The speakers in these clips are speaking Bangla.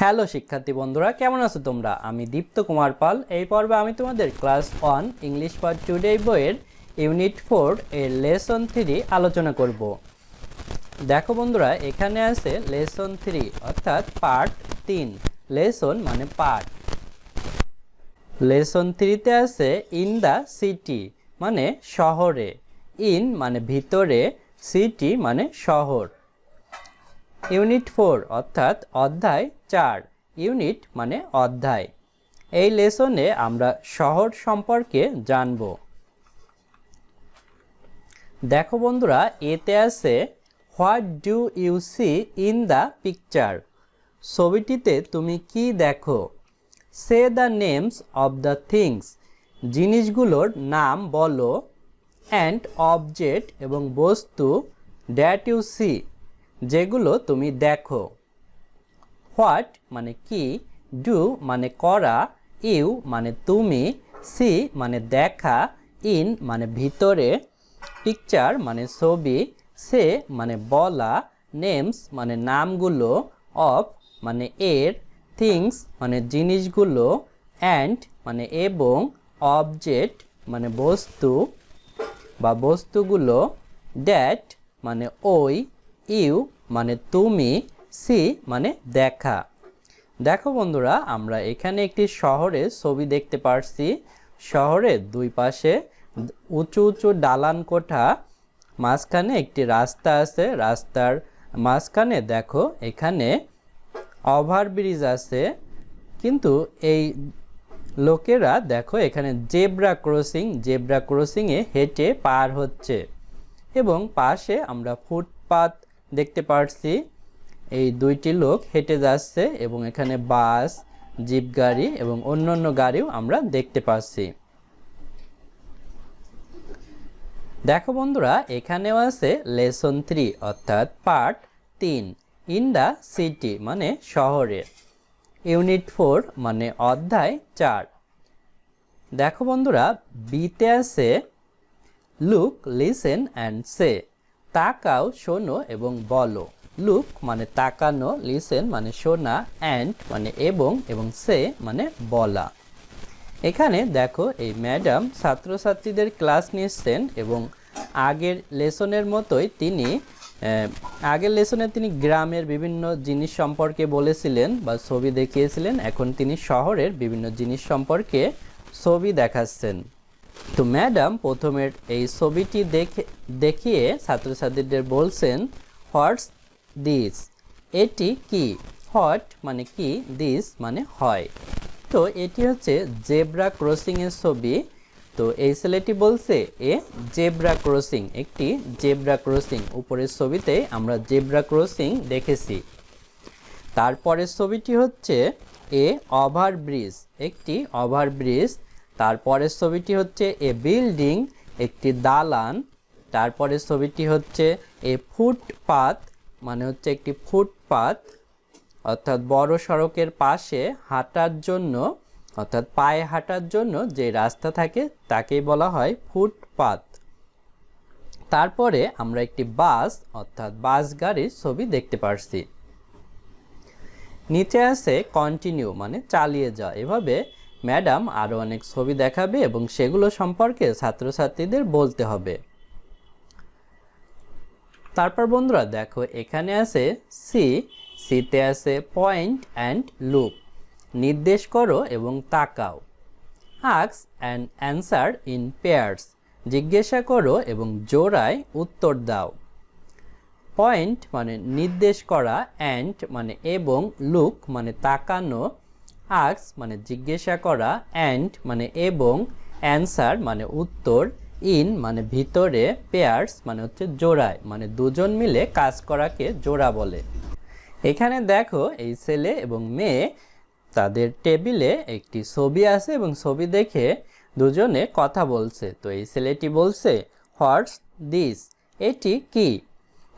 হ্যালো শিক্ষার্থী বন্ধুরা, কেমন আছো তোমরা? আমি দীপ্ত কুমার পাল। এই পর্বে আমি তোমাদের ক্লাস 1 ইংলিশ ফর টুডে বইয়ের ইউনিট 4 এর লেসন 3 আলোচনা করব। দেখো বন্ধুরা, এখানে আছে লেসন 3 অর্থাৎ পার্ট 3। লেসন মানে পার্ট। লেসন 3 তে আছে ইন দ্য সিটি মানে শহরে, ইন মানে ভিতরে, সিটি মানে শহর। ইউনিট 4 অর্থাৎ অধ্যায় 4, ইউনিট মানে অধ্যায়। এই লেসনে আমরা শহর সম্পর্কে জানব। দেখো বন্ধুরা, এতে আছে what do you see in the picture. ছবিটিতে তুমি কি দেখো? Say the names of the things, জিনিসগুলোর নাম বলো। অ্যান্ড অবজেক্ট এবং বস্তু দ্যাট ইউ সি, যেগুলো তুমি দেখো। হোয়াট মানে কি, ডু মানে করা, ইউ মানে তুমি, সি মানে দেখা, ইন মানে ভিতরে, পিকচার মানে ছবি, সে মানে বলা, নেমস মানে নামগুলো, অফ মানে এর, থিংস মানে জিনিসগুলো, অ্যান্ড মানে এবং, অবজেক্ট মানে বস্তু বা বস্তুগুলো, দ্যাট মানে ওই, ইউ মানে তুমি, সি মানে দেখা। দেখো বন্ধুরা, আমরা এখানে একটি শহরের ছবি দেখতে পারছি। শহরের দুই পাশে উঁচু উঁচু দালান কোঠা, মাঝখানে একটি রাস্তা আছে। রাস্তার মাঝখানে দেখো এখানে ওভারব্রিজ আছে, কিন্তু এই লোকেরা দেখো এখানে জেব্রা ক্রসিংয়ে হেঁটে পার হচ্ছে এবং পাশে আমরা ফুটপাত দেখতে পাচ্ছি। এই দুইটি লোক হেঁটে যাচ্ছে এবং এখানে বাস, জিপ গাড়ি এবং অন্যান্য গাড়িও আমরা দেখতে পাচ্ছি। দেখো বন্ধুরা, এখানেও আছে লেসন 3 অর্থাৎ পার্ট 3, ইন দ্য সিটি মানে শহরে, ইউনিট 4 মানে অধ্যায় 4। দেখো বন্ধুরা, বিতে আছে লুক, লিসেন অ্যান্ড সে, তাকাও, শোনো এবং বলো। লুক মানে তাকানো, লিসেন মানে শোনা, অ্যান্ড মানে এবং সে মানে বলা। এখানে দেখো এই ম্যাডাম ছাত্রছাত্রীদের ক্লাস নিচ্ছেন এবং আগের লেসনের মতোই আগের লেসনে তিনি গ্রামের বিভিন্ন জিনিস সম্পর্কে বলেছিলেন বা ছবি দেখিয়েছিলেন। এখন তিনি শহরের বিভিন্ন জিনিস সম্পর্কে ছবি দেখাচ্ছেন। তো ম্যাডাম প্রথমের এই ছবিটি দেখিয়ে ছাত্রছাত্রীদের বলছেন, হোয়াটস দিস, এটি কি? হোয়াট মানে কি, দিস মানে হয়। তো এটি হচ্ছে জেব্রা ক্রসিংয়ের ছবি। তো এই ছেলেটি বলছে এ জেব্রা ক্রসিং, একটি জেব্রা ক্রসিং। উপরের ছবিতে আমরা জেব্রা ক্রসিং দেখেছি। তারপরের ছবিটি হচ্ছে এ ওভারব্রিজ, একটি ওভারব্রিজ। তারপরের ছবিটি হচ্ছে এ বিল্ডিং, একটি দালান। তারপরের ছবিটি হচ্ছে এ ফুটপাত, মানে হচ্ছে একটি ফুটপাত, অর্থাৎ বড় সড়কের পাশে হাঁটার জন্য, অর্থাৎ পায়ে হাঁটার জন্য যে রাস্তা থাকে তাকেই বলা হয় ফুটপাত। তারপরে আমরা একটি বাস অর্থাৎ বাস গাড়ির ছবি দেখতে পারছি। নিচে আছে কন্টিনিউ মানে চালিয়ে যা। এভাবে ম্যাডাম আরও অনেক ছবি দেখাবে এবং সেগুলো সম্পর্কে ছাত্রছাত্রীদের বলতে হবে। তারপর বন্ধুরা দেখো, এখানে আছে সিতে আছে পয়েন্ট অ্যান্ড লুক, নির্দেশ করো এবং তাকাও। Ask and answer in pairs, জিজ্ঞাসা করো এবং জোড়ায় উত্তর দাও। পয়েন্ট মানে নির্দেশ করা, অ্যান্ড মানে এবং, লুক মানে তাকানো, আস্ক মানে জিজ্ঞাসা করা, অ্যান্ড মানে এবং, অ্যান্সার মানে উত্তর, ইন মানে ভিতরে, পেয়ার্স মানে হচ্ছে জোড়ায়, মানে দুজন মিলে কাজ করাকে জোড়া বলে। এখানে দেখো এই ছেলে এবং মেয়ে, তাদের টেবিলে একটি ছবি আছে এবং ছবি দেখে দুজনে কথা বলছে। তো এই ছেলেটি বলছে, হোয়াটস দিস, এটি কি?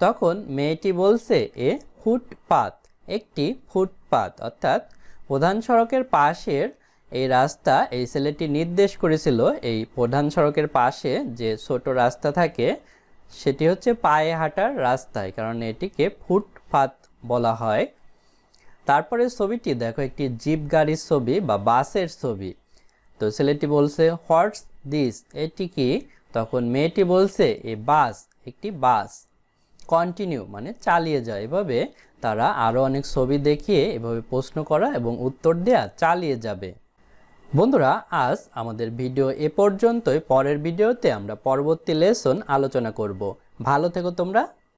তখন মেয়েটি বলছে, এ ফুটপাত, একটি ফুটপাত। অর্থাৎ প্রধান সড়কের পাশের এই রাস্তা এই ছেলেটি নির্দেশ করেছিল। এই প্রধান সড়কের পাশে যে ছোট রাস্তা থাকে সেটি হচ্ছে পায়ে হাঁটার রাস্তায়, কারণ এটিকে ফুটপাত বলা হয়। তারপরে ছবিটি দেখো একটি জিপ গাড়ির ছবি বা বাসের ছবি। তো ছেলেটি বলছে হোয়াটস দিস, এটি কি? তখন মেয়েটি বলছে এ বাস, একটি বাস। কন্টিনিউ মানে চালিয়ে যায়। এভাবে তারা আরও অনেক ছবি দেখিয়ে এভাবে প্রশ্ন করা এবং উত্তর দেয়া চালিয়ে যাবে। বন্ধুরা, আজ আমাদের ভিডিও এ পর্যন্তই। পরের ভিডিওতে আমরা পরবর্তী লেসন আলোচনা করব। ভালো থেকো তোমরা।